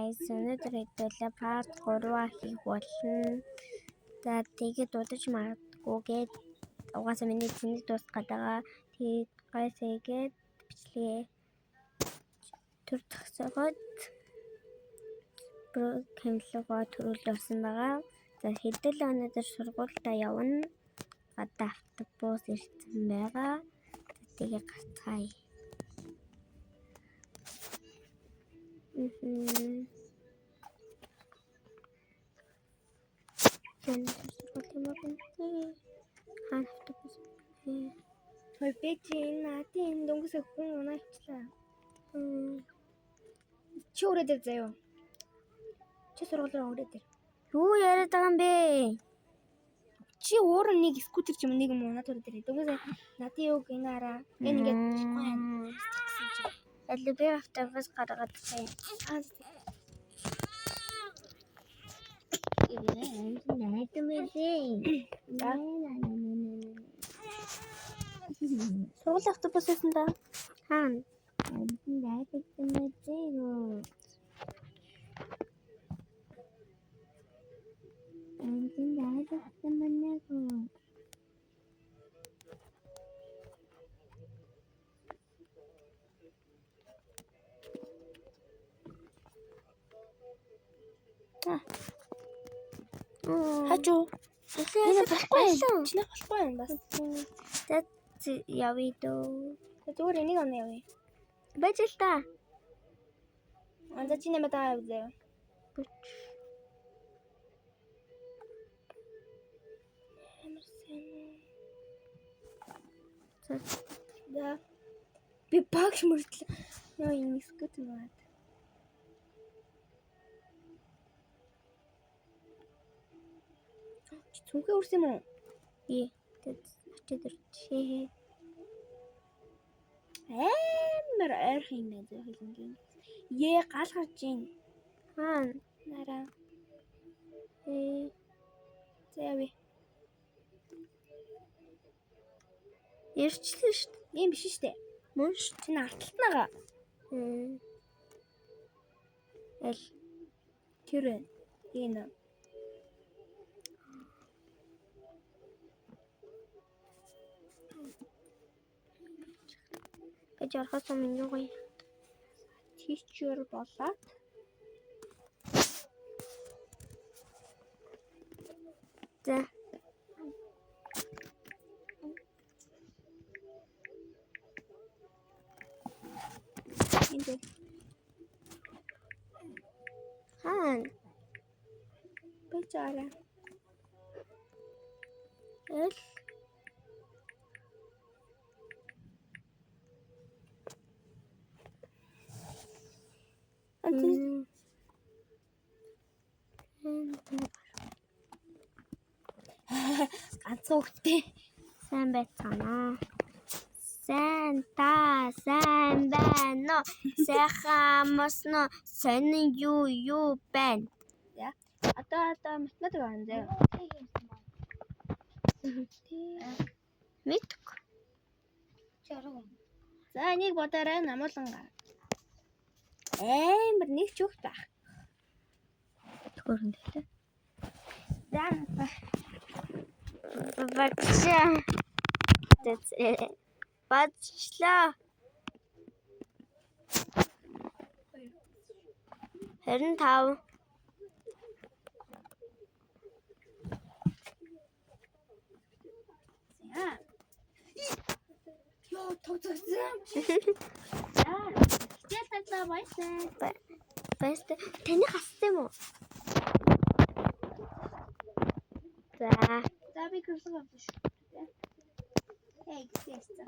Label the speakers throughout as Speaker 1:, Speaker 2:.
Speaker 1: guys. Өнөөдөр хэдүүлээ part 3 хийх болно. За тэгээд удаж магадгүйгээд угаасаа миний зэнийг дуусгаад байгаа. Тэгээд guys хийгээд бичлэгээ төр төгсөгөөд хэмлэгөө төрүүлсэн байгаа. За хэдүүлээ өнөөдөр сургуультай явна. Одоо автобус ирсэн байгаа. Тэгээд гацгаая. Хой бэжин наатын дөнгөс хүн унаачлаа. Чи өрөөд ир заяа. Чи сургуулиар өрөөд ир. Юу яриад байгаа юм бэ? Чи өөр нэг скутер ч юм нэг юм унаад өрөөд ир. Дөнгөс наатын юу гинаараа. Ингээд гоё. Аль би автобус гаргаад байна. Сургууль автобус байсан да. Хаана? Хачуу. Энэ болохгүй. Чиний болохгүй юм бас. Тэт явъя дөө. Зүгээр энийг оноо явъя. Байж л та. Анда чи нэмээд авъя. Да. Би багш мөртлөө. Яа энэ скут наад. Цүнхээ үрсэн юм уу? Тэт очиж ирчихээ. Амар ойрхон юм байна зөө хэлэнгийн. Гал гарч ийн. Хаана? Нараа. Зэви. Ирчлээ шүү дээ. Ийм биш шүү дээ. Мөн ш. Чи арталт нагаа. Эл. Тэр энэ. Жаргаас минь юу гоё. Teacher болоод. За. Энд. Хаан. Бачара. Эл. Ганцхан хөлтэй. Сайн байцгаана. Сайн байна уу? Сайхан амарсан уу? Сонин юу байна? За. Одоо математик байна зэ. Мэдгүй. Чарга. За нэг бодорой намууланга. Амар нэг ч өгт байх. Төхөрөн дэлээ. Дан. Бачаа. Бачлаа. 25. Ёо тогтсон. Яа, баясаа. Таны хассан юм уу? За би курсыг авчих шүү. Теста.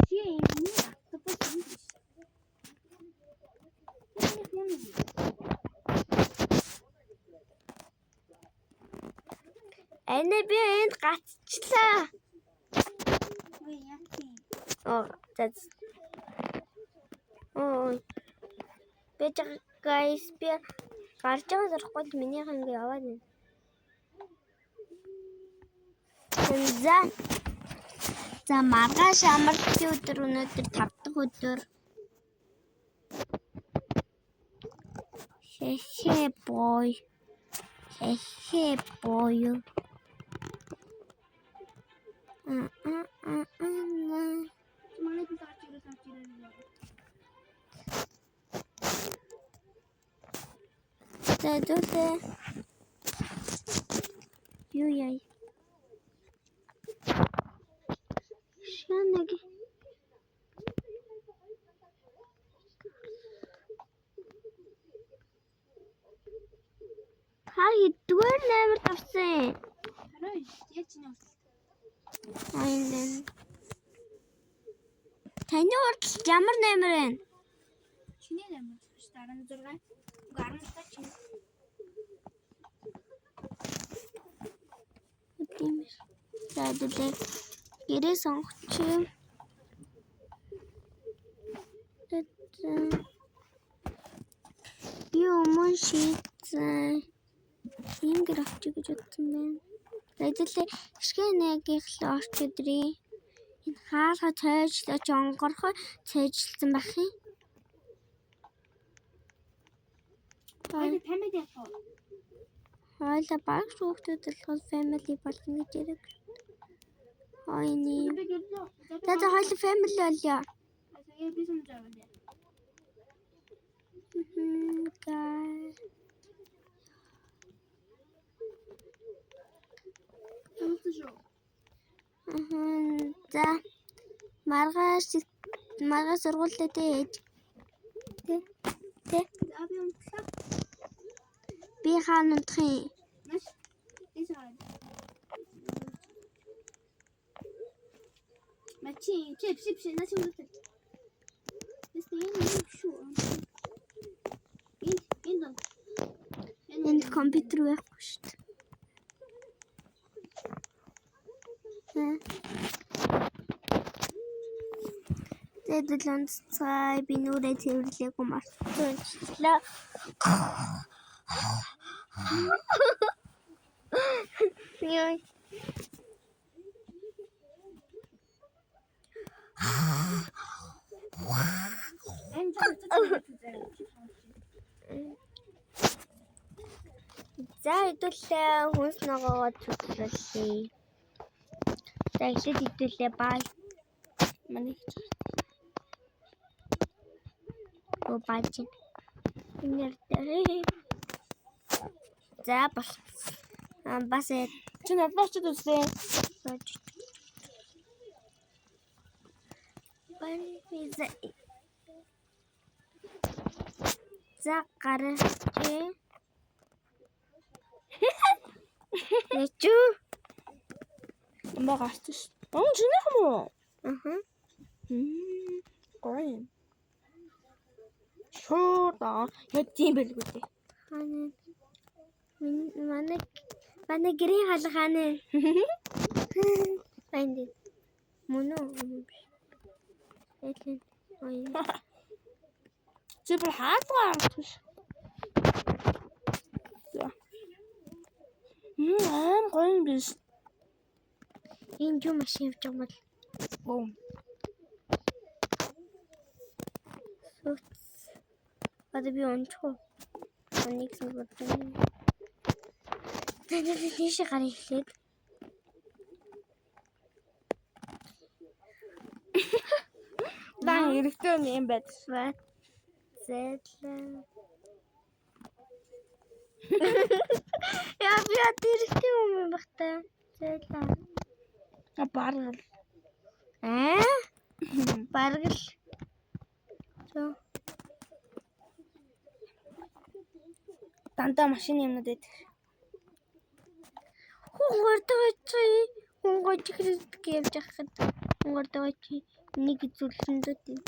Speaker 1: Чи энэ автобус юм биш. Эне би энд гацчлаа. That's. Guys, би гарч байгаа зэрэггүй миний ханга яваад байна. За маргааш амралтын өдөр өнөөдөр 5 дахь өдөр. Хэ boy. Хэ boy. Манай би таарч ирээ. Тэдүүлээ. Юу яа. Шанаг. Хай дүгээр нэмэр тавсан. Хараа яг чиний урт. Айнэн. Таны урт ямар нэмэр вэ? Чиний нэмэр шүү дээ 16. 17 чинь. Тиймэр. Тэдүүлээ. Гэрээ сонгочих. Би өмнө шийдсэн. Ингэр авчих гэж бодсон байна. Тэдүүлээ гэрхэнэгийн орч өдрийн энэ хаалга цайжлаж онгорхой цайжилсан байх юм. Хоёул family яах вэ? Хоёул баг хүүхдүүд толгой family болно гэж яриг. Хойны. Тэд хоёул family болё. Яг би санаж байгаа. Гай. За. Маргааш сургуультай дээж. Тэ. Аби унтлаа. Би хаана унтах юм? Маш. Ийшээ. Мачи, чип, начи унтах. Энэ компьютер байхгүй шүү дээ. Тэд лонцгай би нүрээ цэвэрлэегүй мартчихлаа. Яа. За хэдүүлээ хүнс ногоогоо цуглуулъя. За эхлээд хэдүүлээ бай. Манай их. Оо баач. Инэрдээ. За бас. Бас чи надад ч үсээ. За гарч. Нэчүү. Амгаарч ш. Чинийх юм уу? Аха. Гой. Шоо яг тийм байлгүй дээ. Хаана? Манай гэрийн хаалга хаана? Энд. Мөн үү? Элэн. Ой. Чи бүр хаалгаа авчих. Гой юм биш. Энэ юу машин явж байгаа бол. Оо. Одоо би онцгой. Оник зүгтэн. Тэний тийш гарах эхлээд. Баа хэрэгтэй юм байна. Зэтлээ. Яа би хэрэгтэй юм багтаа. Зэтлээ. Баргал. Баргал. Зөө. Дандаа машин юмнууд эд. Хунгордоо чи хунгож хэрэг явж байхад хунгордоо чи нэг зүйлсэндээ тийм.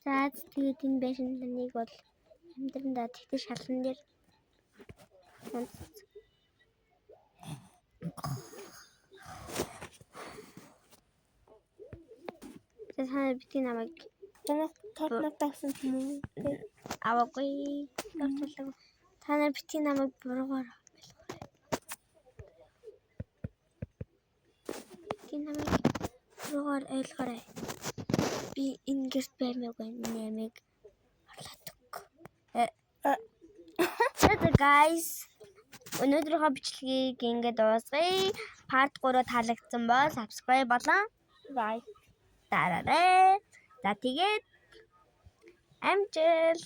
Speaker 1: За тэгээд энэ байшиныг бол амьдрандаа тэгтээ шалан дээр Тэсээ бити намайг тотноо тавсан юм. Аваагүй. Та нар бити намайг буруугаар байлгаарай. Бити намайг буруугаар ойлгоорой. Би би энэ гэрт баймаагүй нэмэг орлоодог. So guys, өнөөдрийнхөө бичлэгийг ингээд дуусгая. Part 3 таалагдсан бол subscribe болон like дараарай. За тэгээд амжилт.